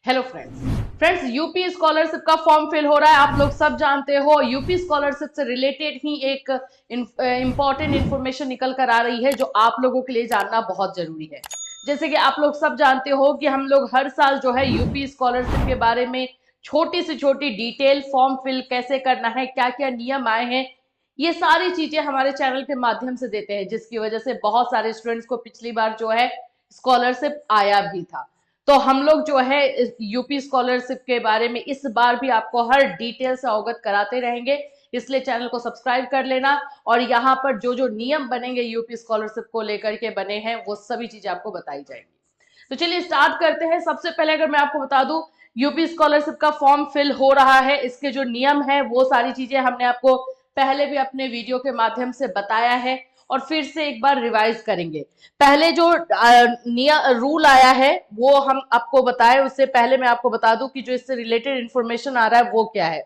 Hello friends UP scholarship का form fill हो रहा है। आप लोग सब जानते हो यूपी स्कॉलरशिप से रिलेटेड ही एक इंपॉर्टेंट इंफॉर्मेशन निकल कर आ रही है जो आप लोगों के लिए जानना बहुत जरूरी है। जैसे कि आप लोग सब जानते हो कि हम लोग हर साल जो है यूपी स्कॉलरशिप के बारे में छोटी से छोटी डिटेल फॉर्म फिल कैसे करना है, क्या क्या नियम आए हैं, ये सारी चीजें हमारे चैनल के माध्यम से देते हैं, जिसकी वजह से बहुत सारे स्टूडेंट्स को पिछली बार जो है स्कॉलरशिप आया भी था। तो हम लोग जो है यूपी स्कॉलरशिप के बारे में इस बार भी आपको हर डिटेल से अवगत कराते रहेंगे, इसलिए चैनल को सब्सक्राइब कर लेना। और यहाँ पर जो जो नियम बनेंगे यूपी स्कॉलरशिप को लेकर के बने हैं वो सभी चीजें आपको बताई जाएंगी। तो चलिए स्टार्ट करते हैं। सबसे पहले अगर मैं आपको बता दूं, यूपी स्कॉलरशिप का फॉर्म फिल हो रहा है, इसके जो नियम है वो सारी चीजें हमने आपको पहले भी अपने वीडियो के माध्यम से बताया है और फिर से एक बार रिवाइज करेंगे। पहले जो रूल आया है वो हम आपको बताएं, उससे पहले मैं आपको बता दूं कि जो इससे रिलेटेड इंफॉर्मेशन आ रहा है वो क्या है।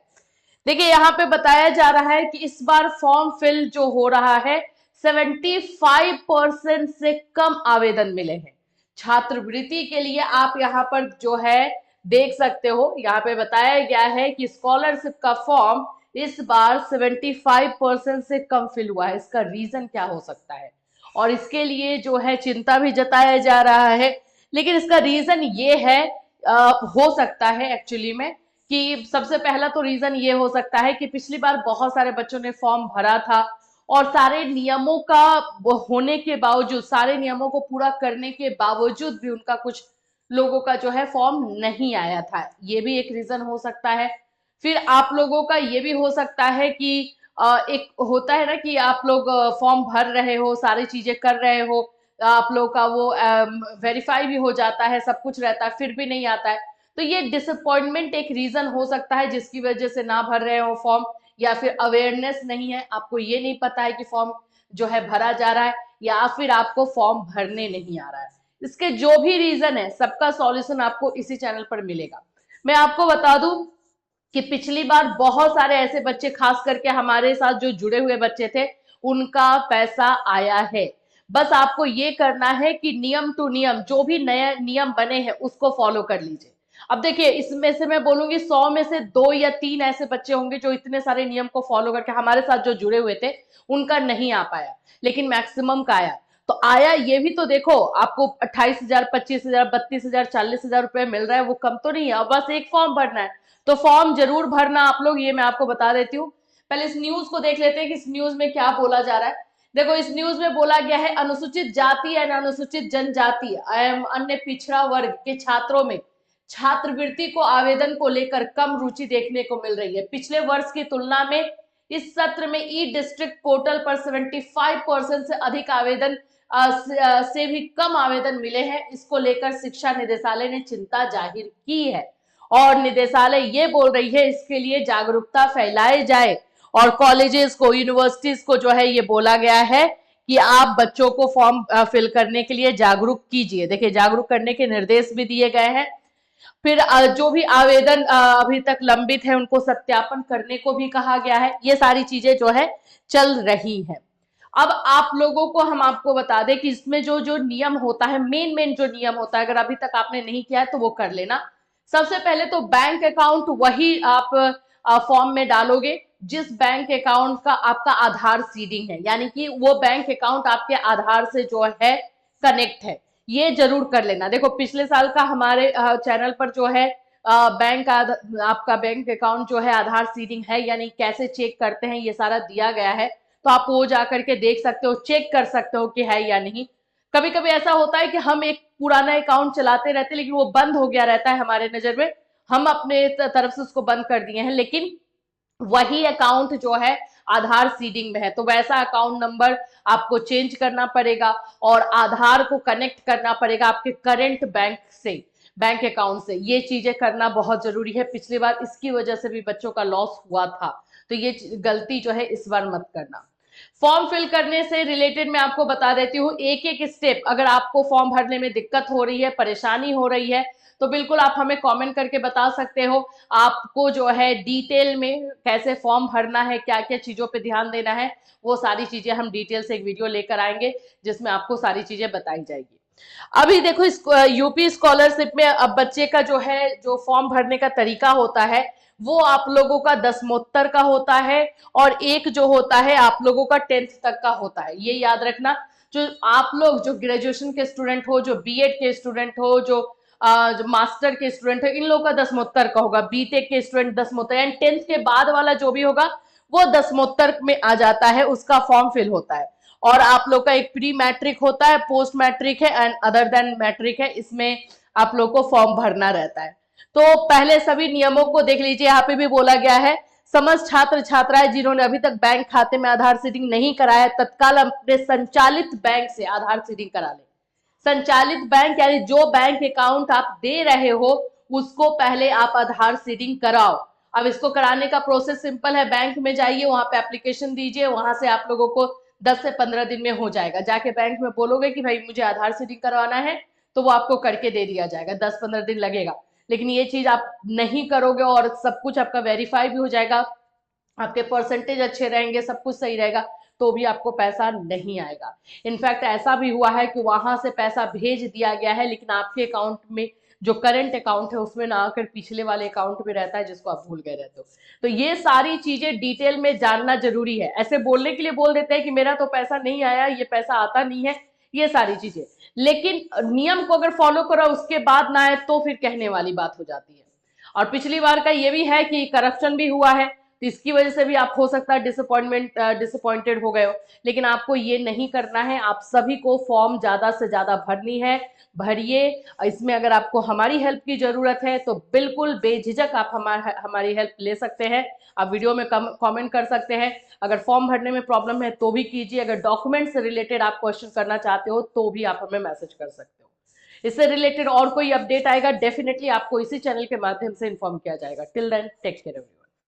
देखिए यहाँ पे बताया जा रहा है कि इस बार फॉर्म फिल जो हो रहा है 75% से कम आवेदन मिले हैं। छात्रवृत्ति के लिए आप यहाँ पर जो है देख सकते हो, यहाँ पे बताया गया है कि स्कॉलरशिप का फॉर्म इस बार 75% से कम फिल हुआ है। इसका रीजन क्या हो सकता है, और इसके लिए जो है चिंता भी जताया जा रहा है। लेकिन इसका रीजन ये है, हो सकता है एक्चुअली में कि सबसे पहला तो रीजन ये हो सकता है कि पिछली बार बहुत सारे बच्चों ने फॉर्म भरा था और सारे नियमों का होने के बावजूद, सारे नियमों को पूरा करने के बावजूद भी उनका कुछ लोगों का जो है फॉर्म नहीं आया था। ये भी एक रीजन हो सकता है। फिर आप लोगों का ये भी हो सकता है कि एक होता है ना कि आप लोग फॉर्म भर रहे हो, सारी चीजें कर रहे हो, आप लोग का वो वेरीफाई भी हो जाता है, सब कुछ रहता है, फिर भी नहीं आता है। तो ये डिसअपॉइंटमेंट एक रीजन हो सकता है जिसकी वजह से ना भर रहे हो फॉर्म, या फिर अवेयरनेस नहीं है, आपको ये नहीं पता है कि फॉर्म जो है भरा जा रहा है, या फिर आपको फॉर्म भरने नहीं आ रहा है। इसके जो भी रीजन है सबका सॉल्यूशन आपको इसी चैनल पर मिलेगा। मैं आपको बता दूं कि पिछली बार बहुत सारे ऐसे बच्चे, खास करके हमारे साथ जो जुड़े हुए बच्चे थे, उनका पैसा आया है। बस आपको ये करना है कि नियम टू नियम जो भी नए नियम बने हैं उसको फॉलो कर लीजिए। अब देखिए इसमें से मैं बोलूंगी 100 में से 2 या 3 ऐसे बच्चे होंगे जो इतने सारे नियम को फॉलो करके हमारे साथ जो जुड़े हुए थे उनका नहीं आ पाया, लेकिन मैक्सिमम का आया। तो आया ये भी तो देखो, आपको 28,000, 25,000, 32,000, 40,000 रुपए मिल रहा है, वो कम तो नहीं है। और बस एक फॉर्म भरना है, तो फॉर्म जरूर भरना आप लोग, ये मैं आपको बता देती हूँ। पहले इस न्यूज को देख लेते हैं कि इस न्यूज में क्या बोला जा रहा है। देखो इस न्यूज में बोला गया है, अनुसूचित जाति एवं अनुसूचित जनजाति एवं अन्य पिछड़ा वर्ग के छात्रों में छात्रवृत्ति को आवेदन को लेकर कम रुचि देखने को मिल रही है। पिछले वर्ष की तुलना में इस सत्र में ई डिस्ट्रिक्ट पोर्टल पर 75% से अधिक आवेदन से भी कम आवेदन मिले हैं। इसको लेकर शिक्षा निदेशालय ने चिंता जाहिर की है और निदेशालय ये बोल रही है इसके लिए जागरूकता फैलाई जाए, और कॉलेजेस को, यूनिवर्सिटीज को जो है ये बोला गया है कि आप बच्चों को फॉर्म फिल करने के लिए जागरूक कीजिए। देखिए जागरूक करने के निर्देश भी दिए गए हैं। फिर जो भी आवेदन अभी तक लंबित है उनको सत्यापन करने को भी कहा गया है। ये सारी चीजें जो है चल रही हैं। अब आप लोगों को हम आपको बता दें कि इसमें जो जो नियम होता है, मेन जो नियम होता है, अगर अभी तक आपने नहीं किया है तो वो कर लेना। सबसे पहले तो बैंक अकाउंट वही आप फॉर्म में डालोगे जिस बैंक अकाउंट का आपका आधार सीडिंग है, यानी कि वो बैंक अकाउंट आपके आधार से जो है कनेक्ट है, ये जरूर कर लेना। देखो पिछले साल का हमारे चैनल पर जो है बैंक आपका बैंक अकाउंट जो है आधार सीडिंग है यानी कैसे चेक करते हैं ये सारा दिया गया है, तो आप वो जाकर के देख सकते हो, चेक कर सकते हो कि है या नहीं। कभी कभी ऐसा होता है कि हम एक पुराना अकाउंट चलाते रहते लेकिन वो बंद हो गया रहता है हमारे नजर में, हम अपने तरफ से उसको बंद कर दिए हैं, लेकिन वही अकाउंट जो है आधार सीडिंग में है, तो वैसा अकाउंट नंबर आपको चेंज करना पड़ेगा और आधार को कनेक्ट करना पड़ेगा आपके करंट बैंक से, बैंक अकाउंट से। ये चीजें करना बहुत जरूरी है। पिछली बार इसकी वजह से भी बच्चों का लॉस हुआ था, तो ये गलती जो है इस बार मत करना। फॉर्म फिल करने से रिलेटेड मैं आपको बता देती हूँ एक एक स्टेप। अगर आपको फॉर्म भरने में दिक्कत हो रही है, परेशानी हो रही है, तो बिल्कुल आप हमें कमेंट करके बता सकते हो। आपको जो है डिटेल में कैसे फॉर्म भरना है, क्या क्या चीजों पे ध्यान देना है, वो सारी चीजें हम डिटेल से एक वीडियो लेकर आएंगे जिसमें आपको सारी चीजें बताई जाएगी। अभी देखो इस यूपी स्कॉलरशिप में अब बच्चे का जो है जो फॉर्म भरने का तरीका होता है वो आप लोगों का दसमोत्तर का होता है और एक जो होता है आप लोगों का 10th तक का होता है। ये याद रखना, जो आप लोग जो ग्रेजुएशन के स्टूडेंट हो, जो बीएड के स्टूडेंट हो, जो मास्टर के स्टूडेंट हो, इन लोगों का दसमोत्तर का होगा, बीटेक के स्टूडेंट दसमोत्तर, एंड 10th के बाद वाला जो भी होगा वो दसमोत्तर में आ जाता है, उसका फॉर्म फिल होता है। और आप लोग का एक प्री मैट्रिक होता है, पोस्ट मैट्रिक है एंड अदर देन मैट्रिक है, इसमें आप लोग को फॉर्म भरना रहता है। तो पहले सभी नियमों को देख लीजिए। यहाँ पे भी बोला गया है समस्त छात्र छात्राएं जिन्होंने अभी तक बैंक खाते में आधार सीडिंग नहीं कराया तत्काल अपने संचालित बैंक से आधार सीडिंग करा ले। संचालित बैंक यानी जो बैंक अकाउंट आप दे रहे हो उसको पहले आप आधार सीडिंग कराओ। अब इसको कराने का प्रोसेस सिंपल है, बैंक में जाइए, वहां पे एप्लीकेशन दीजिए, वहां से आप लोगों को 10 से 15 दिन में हो जाएगा। जाके बैंक में बोलोगे कि भाई मुझे आधार सीडिंग करवाना है तो वो आपको करके दे दिया जाएगा, 10-15 दिन लगेगा। लेकिन ये चीज आप नहीं करोगे और सब कुछ आपका वेरीफाई भी हो जाएगा, आपके परसेंटेज अच्छे रहेंगे, सब कुछ सही रहेगा, तो भी आपको पैसा नहीं आएगा। इनफैक्ट ऐसा भी हुआ है कि वहां से पैसा भेज दिया गया है लेकिन आपके अकाउंट में जो करंट अकाउंट है उसमें ना आकर पिछले वाले अकाउंट में रहता है जिसको आप भूल गए रहते हो। तो ये सारी चीजें डिटेल में जानना जरूरी है। ऐसे बोलने के लिए बोल देते हैं कि मेरा तो पैसा नहीं आया, ये पैसा आता नहीं है, ये सारी चीजें, लेकिन नियम को अगर फॉलो करो उसके बाद ना आए तो फिर कहने वाली बात हो जाती है। और पिछली बार का ये भी है कि करप्शन भी हुआ है, तो इसकी वजह से भी आप हो सकता है डिसअपॉइंटेड हो गए हो। लेकिन आपको ये नहीं करना है, आप सभी को फॉर्म ज्यादा से ज्यादा भरनी है, भरिए। इसमें अगर आपको हमारी हेल्प की जरूरत है तो बिल्कुल बेझिझक आप हमारी हेल्प ले सकते हैं। आप वीडियो में कमेंट कर सकते हैं। अगर फॉर्म भरने में प्रॉब्लम है तो भी कीजिए, अगर डॉक्यूमेंट से रिलेटेड आप क्वेश्चन करना चाहते हो तो भी आप हमें मैसेज कर सकते हो। इससे रिलेटेड और कोई अपडेट आएगा डेफिनेटली आपको इसी चैनल के माध्यम से इन्फॉर्म किया जाएगा। Till then take care everyone.